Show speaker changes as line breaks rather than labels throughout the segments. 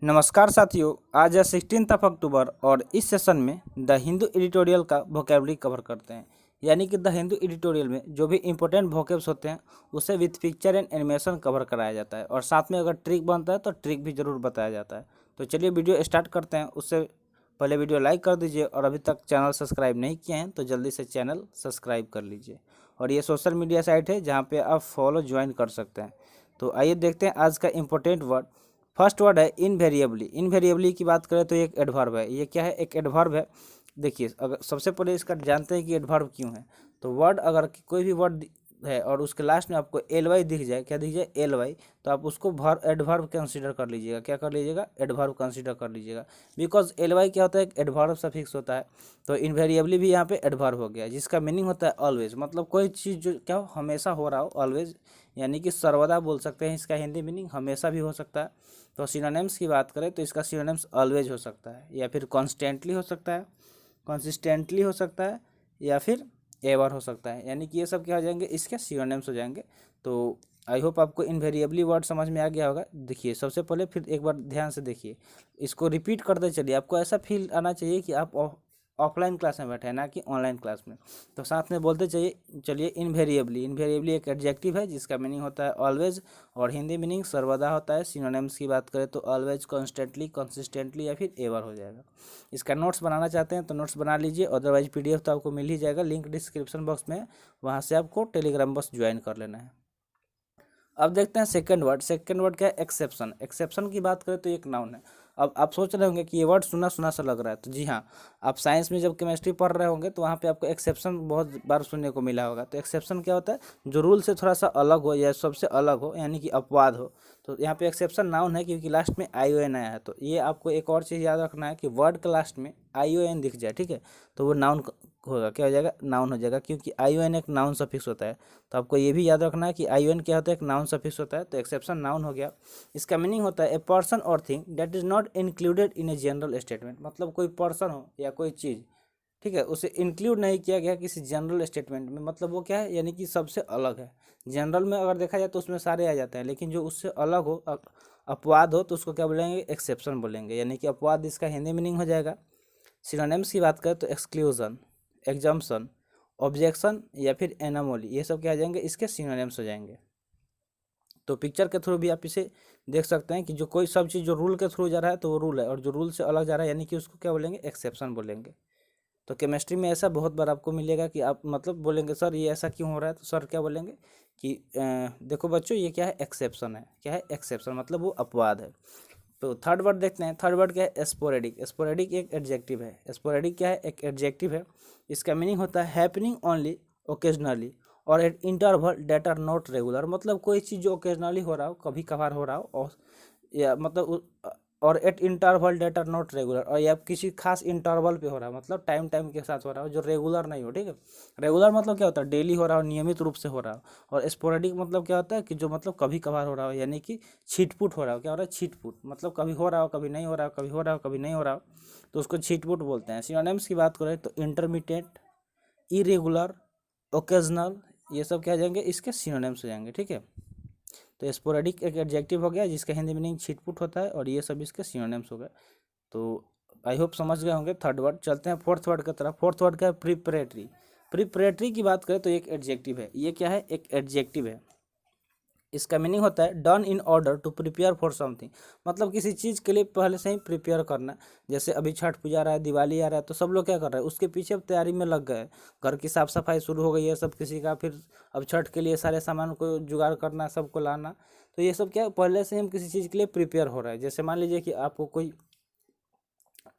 नमस्कार साथियों, आज है 16 अक्टूबर और इस सेशन में द हिंदू एडिटोरियल का वोकेबलरी कवर करते हैं। यानी कि द हिंदू एडिटोरियल में जो भी इंपॉर्टेंट वोकेब्स होते हैं उसे with picture and animation cover कराया जाता है और साथ में अगर ट्रिक बनता है तो ट्रिक भी ज़रूर बताया जाता है। तो चलिए वीडियो स्टार्ट करते हैं। उससे पहले वीडियो लाइक कर दीजिए और अभी तक चैनल सब्सक्राइब नहीं किए हैं तो जल्दी से चैनल सब्सक्राइब कर लीजिए। और ये सोशल मीडिया साइट है जहाँ पर आप फॉलो ज्वाइन कर सकते हैं। तो आइए देखते हैं आज का इम्पोर्टेंट वर्ड। फर्स्ट वर्ड है इनवेरिएबली। इनवेरिएबली की बात करें तो ये एक एडवर्ब है। ये क्या है? एक एडवर्ब है। देखिए, अगर सबसे पहले इसका जानते हैं कि एडवर्ब क्यों है। तो वर्ड अगर कोई भी वर्ड है और उसके लास्ट में आपको एल वाई दिख जाए, क्या दिख जाए? एल वाई, तो आप उसको एडवर्ब कंसीडर कर लीजिएगा। क्या कर लीजिएगा? एडवर्ब कंसीडर कर लीजिएगा। बिकॉज एल वाई क्या होता है? एक एडवर्ब सफिक्स होता है। तो इनवेरिएबली भी यहाँ पे एडवर्ब हो गया, जिसका मीनिंग होता है ऑलवेज। मतलब कोई चीज़ जो क्या हो, हमेशा हो रहा हो, ऑलवेज यानी कि सर्वदा बोल सकते हैं। इसका हिंदी मीनिंग हमेशा भी हो सकता है। तो सिनोनिम्स की बात करें तो इसका सिनोनिम्स ऑलवेज हो सकता है, या फिर कॉन्स्टेंटली हो सकता है, कंसिस्टेंटली हो सकता है, या फिर एवर हो सकता है। यानी कि ये सब क्या हो जाएंगे? इसके सिनोनिम्स हो जाएंगे। तो आई होप आपको इनवेरिएबली वर्ड समझ में आ गया होगा। देखिए, सबसे पहले फिर एक बार ध्यान से देखिए, इसको रिपीट करते चलिए। आपको ऐसा फील आना चाहिए कि आप ऑफलाइन क्लास में बैठे हैं, ना कि ऑनलाइन क्लास में। तो साथ में बोलते चलिए इनवेरिएबली। इनवेरिएबली एक एडजेक्टिव है जिसका मीनिंग होता है ऑलवेज और हिंदी मीनिंग सर्वदा होता है। सिनोनिम्स की बात करें तो ऑलवेज, कॉन्स्टेंटली, कंसिस्टेंटली या फिर एवर हो जाएगा। इसका नोट्स बनाना चाहते हैं तो नोट्स बना लीजिए, अदरवाइज पीडीएफ तो आपको मिल ही जाएगा। लिंक डिस्क्रिप्शन बॉक्स में, वहाँ से आपको टेलीग्राम बस ज्वाइन कर लेना है। अब देखते हैं सेकंड वर्ड। सेकंड वर्ड क्या है? एक्सेप्शन। एक्सेप्शन की बात करें तो एक नाउन है। अब आप सोच रहे होंगे कि ये वर्ड सुना सुना सा लग रहा है। तो जी हाँ, आप साइंस में जब केमिस्ट्री पढ़ रहे होंगे तो वहाँ पे आपको एक्सेप्शन बहुत बार सुनने को मिला होगा। तो एक्सेप्शन क्या होता है? जो रूल से थोड़ा सा अलग हो या सबसे अलग हो, यानी कि अपवाद हो। तो यहाँ पे एक्सेप्शन नाउन है क्योंकि लास्ट में आई ओ एन आया है। तो ये आपको एक और चीज़ याद रखना है कि वर्ड के लास्ट में आई ओ एन दिख जाए, ठीक है, तो वो नाउन होगा। क्या हो जाएगा? नाउन हो जाएगा, क्योंकि आई ओ एन एक नाउन सफिक्स होता है। तो आपको ये भी याद रखना है कि आई ओ एन क्या होता है? एक नाउन सफिक्स होता है। तो एक्सेप्शन नाउन हो गया। इसका मीनिंग होता है ए पर्सन और thing that is not included in a general statement. मतलब कोई पर्सन हो या कोई चीज़, ठीक है, उसे इंक्लूड नहीं किया गया किसी जनरल स्टेटमेंट में। मतलब वो क्या है? यानी कि सबसे अलग है। जनरल में अगर देखा जाए तो उसमें सारे आ जाते हैं, लेकिन जो उससे अलग हो, अपवाद हो, तो उसको क्या बोलेंगे? एक्सेप्शन बोलेंगे। यानी कि अपवाद इसका हिंदी मीनिंग हो जाएगा। सिनोनिम्स की बात करें तो एक्सक्लूजन, एग्जम्पशन, ऑब्जेक्शन या फिर एनामोली, ये सब क्या आ जाएंगे? इसके सिनोनिम्स हो जाएंगे। तो पिक्चर के थ्रू भी आप इसे देख सकते हैं कि जो कोई सब चीज़ जो रूल के थ्रू जा रहा है तो वो रूल है, और जो रूल से अलग जा रहा है यानी कि उसको क्या बोलेंगे? एक्सेप्शन बोलेंगे। तो केमिस्ट्री में ऐसा बहुत बार आपको मिलेगा कि आप मतलब बोलेंगे सर ये ऐसा क्यों हो रहा है, तो सर क्या बोलेंगे कि देखो बच्चों, ये क्या है? एक्सेप्शन है। क्या है? एक्सेप्शन, मतलब वो अपवाद है। तो थर्ड वर्ड देखते हैं। थर्ड वर्ड क्या है? स्पोरेडिक। स्पोरेडिक एक एडजेक्टिव है। स्पोरेडिक क्या है? एक एडजेक्टिव है। इसका मीनिंग होता है हैपनिंग ओनली, ओकेजनली और at interval that are not regular. मतलब कोई चीज़ जो ओकेजनली हो रहा हो, कभी कभार हो रहा हो, और या मतलब और at interval that are not regular, और या किसी खास इंटरवल पे हो रहा है, मतलब टाइम टाइम के साथ हो रहा हो, जो रेगुलर नहीं हो, ठीक है। रेगुलर मतलब क्या होता है? डेली हो रहा हो, नियमित रूप से हो रहा हो। और स्पोरेडिक मतलब क्या होता है? कि जो मतलब कभी कभार हो रहा हो, यानी कि छिटपुट हो रहा हो। क्या हो रहा है? छिटपुट, मतलब कभी हो रहा हो, कभी नहीं हो रहा हो, कभी हो रहा हो, कभी नहीं हो रहा हो, तो उसको छिटपुट बोलते हैं। सिनोनिम्स की बात करें तो इंटरमीडिएट, इरेगुलर, ओकेजनल, ये सब क्या आ जाएंगे? इसके सिनोनिम्स हो जाएंगे, ठीक है। तो स्पोरेडिक एक एडजेक्टिव हो गया जिसका हिंदी मीनिंग छिटपुट होता है, और ये सब इसके सिनोनिम्स हो गए। तो आई होप समझ गए होंगे थर्ड वर्ड। चलते हैं फोर्थ वर्ड की तरफ। फोर्थ वर्ड क्या है? प्रिपरेटरी। प्रिपरेटरी की बात करें तो एक एडजेक्टिव है। ये क्या है? एक एडजेक्टिव है। इसका मीनिंग होता है done in order to prepare for something. मतलब किसी चीज़ के लिए पहले से ही प्रिपेयर करना। जैसे अभी छठ पूजा आ रहा है, दिवाली आ रहा है, तो सब लोग क्या कर रहे हैं? उसके पीछे अब तैयारी में लग गए। घर की साफ सफाई शुरू हो गई है सब किसी का। फिर अब छठ के लिए सारे सामान को जुगाड़ करना, सबको लाना। तो ये सब क्या है? पहले से हम किसी चीज़ के लिए प्रिपेयर हो रहा है। जैसे मान लीजिए कि आपको कोई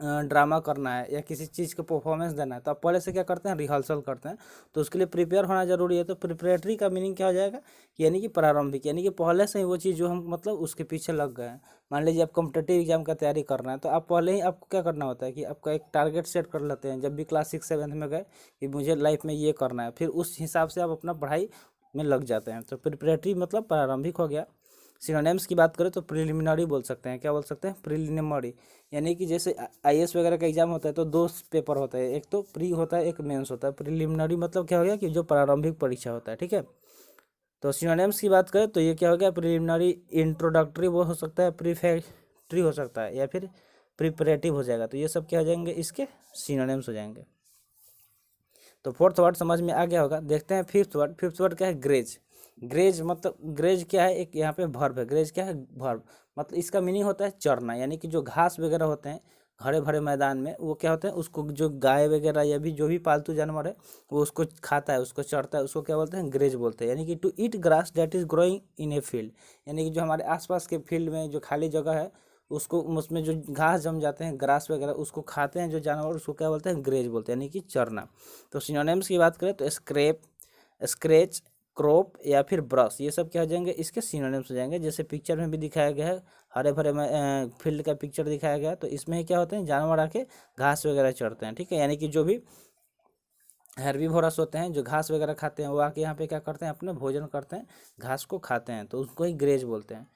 ड्रामा करना है या किसी चीज़ का परफॉर्मेंस देना है, तो आप पहले से क्या करते हैं? रिहर्सल करते हैं। तो उसके लिए प्रिपेयर होना जरूरी है। तो प्रिपरेटरी का मीनिंग क्या हो जाएगा? यानी कि प्रारंभिक, यानी कि पहले से ही वो चीज़ जो हम मतलब उसके पीछे लग गए हैं। मान लीजिए आप कॉम्पिटेटिव एग्जाम का तैयारी करना है, तो आप पहले ही आपको क्या करना होता है कि आपका एक टारगेट सेट कर लेते हैं। जब भी क्लास 6-7 में गए कि मुझे लाइफ में ये करना है, फिर उस हिसाब से आप अपना पढ़ाई में लग जाते हैं। तो प्रिपरेटरी मतलब प्रारंभिक हो गया। सिनोनिम्स की बात करें तो प्रिलिमिनरी बोल सकते हैं। क्या बोल सकते हैं? प्रिलिमिनरी। यानी कि जैसे आईएएस वगैरह का एग्जाम होता है तो दो पेपर होता है, एक तो प्री होता है, एक मेंस होता है। प्रिलिमिनरी मतलब क्या हो गया? कि जो प्रारंभिक परीक्षा होता है, ठीक है। तो सिनोनिम्स की बात करें तो ये क्या हो गया? प्रिलिमिनरी, इंट्रोडक्टरी वो हो सकता है, ट्री हो सकता है या फिर प्रिपरेटिव हो जाएगा। तो ये सब क्या हो जाएंगे, इसके सिनोनिम्स हो जाएंगे। तो फोर्थ वर्ड समझ में आ गया होगा। देखते हैं फिफ्थ वर्ड। फिफ्थ वर्ड क्या है, ग्रेज। ग्रेज मतलब ग्रेज क्या है, एक यहाँ पे वर्ब है। ग्रेज क्या है, वर्ब। मतलब इसका मीनिंग होता है चरना, यानी कि जो घास वगैरह होते हैं हरे भरे मैदान में, वो क्या होते हैं, उसको जो गाय वगैरह या भी जो भी पालतू जानवर है वो उसको खाता है, उसको चरता है, उसको क्या बोलते हैं, ग्रेज बोलते हैं। यानी कि to eat grass that is growing in a field, यानी कि जो हमारे आसपास के फील्ड में जो खाली जगह है उसको, उसमें जो घास जम जाते हैं, ग्रास वगैरह, उसको खाते हैं जो जानवर, उसको क्या बोलते हैं, ग्रेज बोलते हैं, यानी कि चरना। तो सिनोनिम्स की बात करें तो स्क्रैप, स्क्रैच, क्रॉप या फिर ब्रश, ये सब क्या हो जाएंगे, इसके सिनोनिम्स हो जाएंगे। जैसे पिक्चर में भी दिखाया गया है, हरे भरे में फील्ड का पिक्चर दिखाया गया है, तो इसमें क्या होते हैं, जानवर आके घास वगैरह चढ़ते हैं, ठीक है। यानी कि जो भी हेर्बीवोरस होते हैं, जो घास वगैरह खाते हैं, वो आके यहाँ पे क्या करते हैं, अपने भोजन करते हैं, घास को खाते हैं, तो उसको ही ग्रेज बोलते हैं।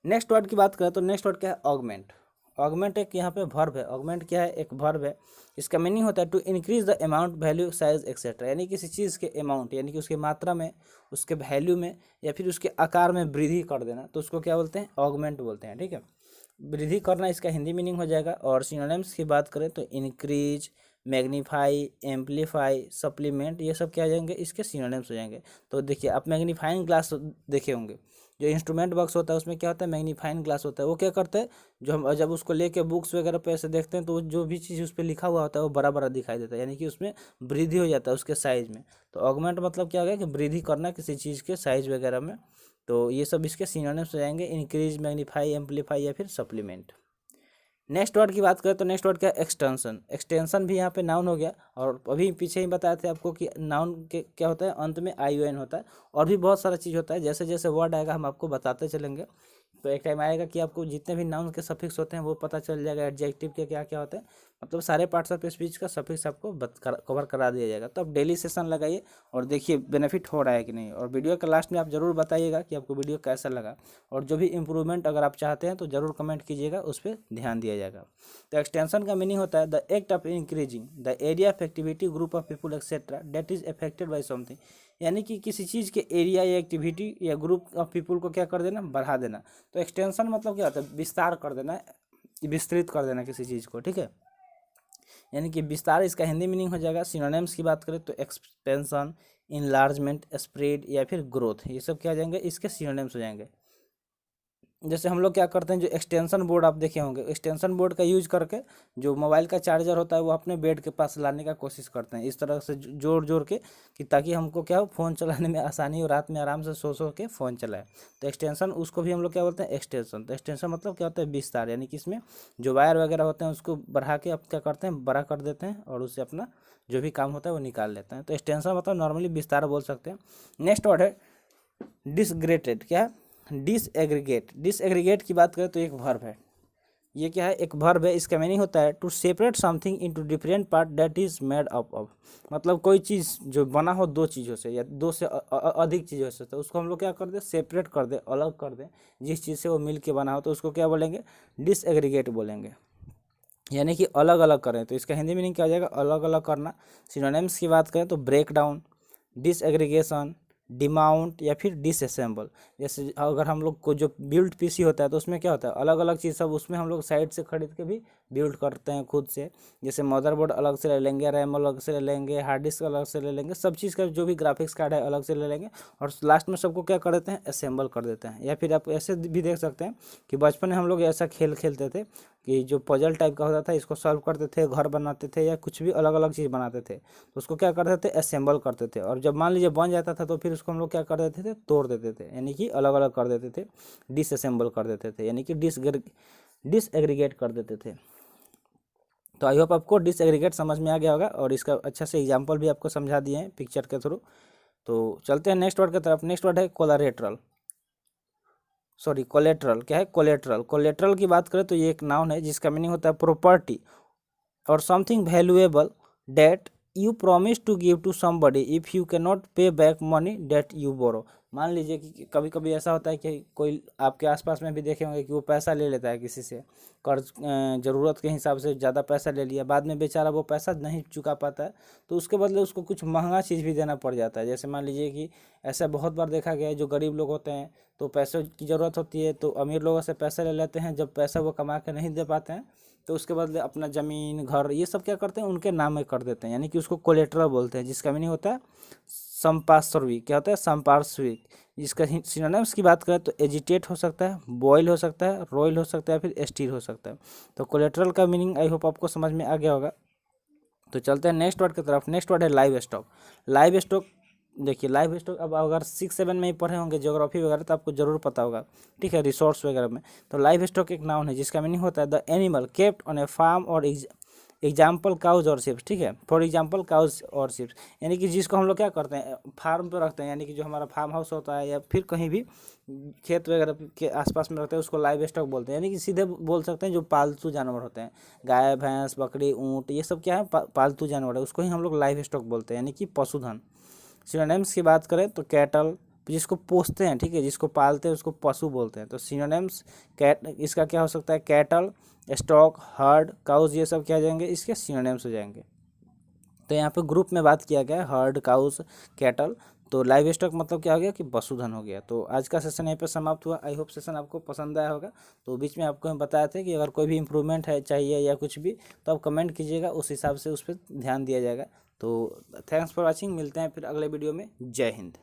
नेक्स्ट वर्ड की बात करें तो नेक्स्ट वर्ड क्या है, ऑगमेंट। ऑगमेंट एक यहाँ पे वर्ब है। ऑगमेंट क्या है, एक वर्ब है। इसका मीनिंग होता है to increase the amount, value, size etcetera, यानी किसी चीज़ के अमाउंट, यानी कि उसके मात्रा में, उसके वैल्यू में या फिर उसके आकार में वृद्धि कर देना, तो उसको क्या बोलते हैं, ऑगमेंट बोलते हैं, ठीक है। वृद्धि करना इसका हिंदी मीनिंग हो जाएगा। और सिनोनिम्स की बात करें तो इंक्रीज, मैग्नीफाई, एम्पलीफाई, सप्लीमेंट, ये सब क्या आ जाएंगे, इसके सिनोनिम्स हो जाएंगे। तो देखिए, आप मैग्नीफाइंग ग्लास देखे होंगे, जो इंस्ट्रूमेंट बॉक्स होता है उसमें क्या होता है, मैग्नीफाइंग ग्लास होता है। वो क्या करता है, जो हम जब उसको लेके बुक्स वगैरह पे ऐसे देखते हैं तो जो भी चीज़ उस पर लिखा हुआ होता है वो बड़ा बड़ा दिखाई देता है, यानी कि उसमें वृद्धि हो जाता है उसके साइज में। तो ऑगमेंट मतलब क्या हो गया कि वृद्धि करना किसी चीज़ के साइज वगैरह में। तो ये सब इसके सिनोनिम्स हो जाएंगे, इंक्रीज, मैग्नीफाई, एम्पलीफाई या फिर सप्लीमेंट। नेक्स्ट वर्ड की बात करें तो नेक्स्ट वर्ड क्या है, एक्सटेंशन। एक्सटेंशन भी यहाँ पे नाउन हो गया, और अभी पीछे ही बताए थे आपको कि नाउन के क्या होता है, अंत में ION होता है, और भी बहुत सारा चीज़ होता है। जैसे जैसे वर्ड आएगा हम आपको बताते चलेंगे। तो एक टाइम आएगा कि आपको जितने भी नाउन के सफिक्स होते हैं वो पता चल जाएगा, एडजेक्टिव के क्या क्या होते हैं, मतलब सारे पार्ट्स ऑफ स्पीच का सफिक्स आपको कवर करा दिया जाएगा। तो आप डेली सेशन लगाइए और देखिए बेनिफिट हो रहा है कि नहीं। और वीडियो के लास्ट में आप ज़रूर बताइएगा कि आपको वीडियो कैसा लगा, और जो भी इम्प्रूवमेंट अगर आप चाहते हैं तो ज़रूर कमेंट कीजिएगा, उस पर ध्यान दिया जाएगा। तो एक्सटेंशन का मीनिंग होता है the act of increasing the area of activity, group of people etcetera that is affected by something, यानी कि किसी चीज़ के एरिया या एक्टिविटी या ग्रुप ऑफ पीपल को क्या कर देना, बढ़ा देना। तो एक्सटेंशन मतलब क्या होता है, विस्तार कर देना, विस्तृत कर देना किसी चीज़ को, ठीक है। यानी कि विस्तार इसका हिंदी मीनिंग हो जाएगा। सिनोनिम्स की बात करें तो एक्सपेंशन, इनलार्जमेंट, स्प्रेड या फिर ग्रोथ, ये सब क्या आ जाएंगे, इसके सिनोनिम्स हो जाएंगे। जैसे हम लोग क्या करते हैं, जो एक्सटेंशन बोर्ड आप देखे होंगे, एक्सटेंशन बोर्ड का यूज करके जो मोबाइल का चार्जर होता है वो अपने बेड के पास लाने का कोशिश करते हैं, इस तरह से जोड़ जोड़ के, कि ताकि हमको क्या हो, फ़ोन चलाने में आसानी हो, रात में आराम से सो के फ़ोन चलाए। तो एक्सटेंशन, उसको भी हम लोग क्या बोलते हैं, एक्सटेंशन। तो एक्सटेंशन मतलब क्या होता है, विस्तार, यानी कि इसमें जो वायर वगैरह होते हैं उसको बढ़ा के अब क्या करते हैं, बड़ा कर देते हैं, और उससे अपना जो भी काम होता है वो निकाल लेते हैं। तो एक्सटेंशन मतलब नॉर्मली विस्तार बोल सकते हैं। नेक्स्ट वर्ड है डिसग्रेटेड। क्या है, डिसएग्रीगेट। डिसएग्रीगेट की बात करें तो एक वर्ब है। ये क्या है, एक वर्ब है। इसका मीनिंग होता है to separate something into different part that is made up of, मतलब कोई चीज़ जो बना हो दो चीज़ों से या दो से अधिक चीज़ों से, तो उसको हम लोग क्या कर दें, सेपरेट कर दें, अलग कर दें। जिस चीज़ से वो मिल के बना हो तो उसको क्या बोलेंगे, डिसएग्रीगेट बोलेंगे, यानी कि अलग अलग करें। तो इसका हिंदी मीनिंग क्या हो जाएगा, अलग अलग करना। सिनोनिम्स की बात करें तो ब्रेक डाउन, डिसएग्रीगेशन, डिमाउंट या फिर डिसअसेंबल। जैसे अगर हम लोग को जो बिल्ड पीसी होता है तो उसमें क्या होता है, अलग अलग चीज़ सब उसमें हम लोग साइड से खरीद के भी बिल्ड करते हैं खुद से। जैसे मदरबोर्ड अलग से ले लेंगे, रैम अलग से ले लेंगे, हार्ड डिस्क अलग से ले लेंगे, सब चीज़ का जो भी ग्राफिक्स कार्ड है अलग से ले लेंगे, और लास्ट में सबको क्या कर देते हैं, असेंबल कर देते हैं। या फिर आप ऐसे भी देख सकते हैं कि बचपन में हम लोग ऐसा खेल खेलते थे कि जो पजल टाइप का होता था, इसको सॉल्व करते थे, घर बनाते थे या कुछ भी अलग अलग चीज़ बनाते थे, तो उसको क्या करते थे, असेंबल करते थे। और जब मान लीजिए बन जाता था तो फिर उसको हम लोग क्या कर देते थे, तोड़ देते थे, यानी कि अलग अलग कर देते थे, डिसअसेंबल कर देते थे, यानी कि डिसएग्रीगेट कर देते थे। तो आई होप आपको डिसएग्रीगेट समझ में आ गया होगा, और इसका अच्छा से एग्जाम्पल भी आपको समझा दिए हैं पिक्चर के थ्रू। तो चलते हैं नेक्स्ट वर्ड की तरफ। नेक्स्ट वर्ड है कोलैटरल। Sorry, collateral. क्या है, कोलेट्रल। कोलेट्रल की बात करें तो ये एक नाउन है जिसका मीनिंग होता है property or something valuable that you promise to give to somebody if you can not pay back money that you borrow. मान लीजिए कि कभी कभी ऐसा होता है कि कोई आपके आसपास में भी देखे होंगे कि वो पैसा ले लेता है किसी से, कर्ज ज़रूरत के हिसाब से ज़्यादा पैसा ले लिया, बाद में बेचारा वो पैसा नहीं चुका पाता है, तो उसके बदले उसको कुछ महंगा चीज़ भी देना पड़ जाता है। जैसे मान लीजिए कि ऐसा बहुत बार देखा गया है, जो गरीब लोग होते हैं तो पैसों की ज़रूरत होती है तो अमीर लोगों से पैसा ले लेते हैं, जब पैसा वो कमा के नहीं दे पाते हैं तो उसके बदले अपना ज़मीन घर ये सब क्या करते हैं, उनके नाम में कर देते हैं, यानी कि उसको कोलेटरल बोलते हैं, जिसका मीनिंग होता है संपार्श्विक। क्या होता है? संपार्श्विक। इसका सिनोनिम्स की बात करें तो एजिटेट हो सकता है, बॉयल हो सकता है, रॉयल हो सकता है, फिर स्टील हो सकता है। तो कोलेटरल का मीनिंग आई होप आपको समझ में आ गया होगा। तो चलते हैं नेक्स्ट वर्ड की तरफ। नेक्स्ट वर्ड है लाइव स्टॉक। लाइव स्टॉक, देखिए लाइव स्टॉक अब अगर 6-7 में ही पढ़े होंगे ज्योग्राफी वगैरह तो आपको जरूर पता होगा, ठीक है, रिसोर्स वगैरह में। तो लाइव स्टॉक एक नाउन है जिसका मीनिंग होता है the animal kept on a farm और एग्जाम्पल काउज और शिप्स, ठीक है, फॉर एग्जाम्पल काउज और शिप्स, यानी कि जिसको हम लोग क्या करते हैं फार्म पे रखते हैं, यानी कि जो हमारा फार्म हाउस होता है या फिर कहीं भी खेत वगैरह के आसपास में रखते हैं उसको लाइव स्टॉक बोलते हैं, यानी कि सीधे बोल सकते हैं जो पालतू जानवर होते हैं, गाय भैंस बकरी ऊँट ये सब क्या है पालतू जानवर है, उसको ही हम लोग लाइव स्टॉक बोलते हैं, यानी कि पशुधन। सिनोनिम्स की बात करें तो कैटल, जिसको पोसते हैं, ठीक है, जिसको पालते हैं उसको पशु बोलते हैं। तो सिनोनिम्स इसका क्या हो सकता है? कैटल, स्टॉक, हर्ड, काउज, ये सब क्या जाएंगे? इसके सिनोनिम्स हो जाएंगे। तो यहाँ पे ग्रुप में बात किया गया है हर्ड, काउज, कैटल। तो लाइव स्टॉक मतलब क्या हो गया कि पशुधन हो गया। तो आज का सेशन यहीं पे समाप्त हुआ। आई होप सेशन आपको पसंद आया होगा। तो बीच में आपको हम बताए थे कि अगर कोई भी इम्प्रूवमेंट है चाहिए या कुछ भी तो आप कमेंट कीजिएगा, उस हिसाब से उस पर ध्यान दिया जाएगा। तो थैंक्स फॉर वॉचिंग, मिलते हैं फिर अगले वीडियो में। जय हिंद।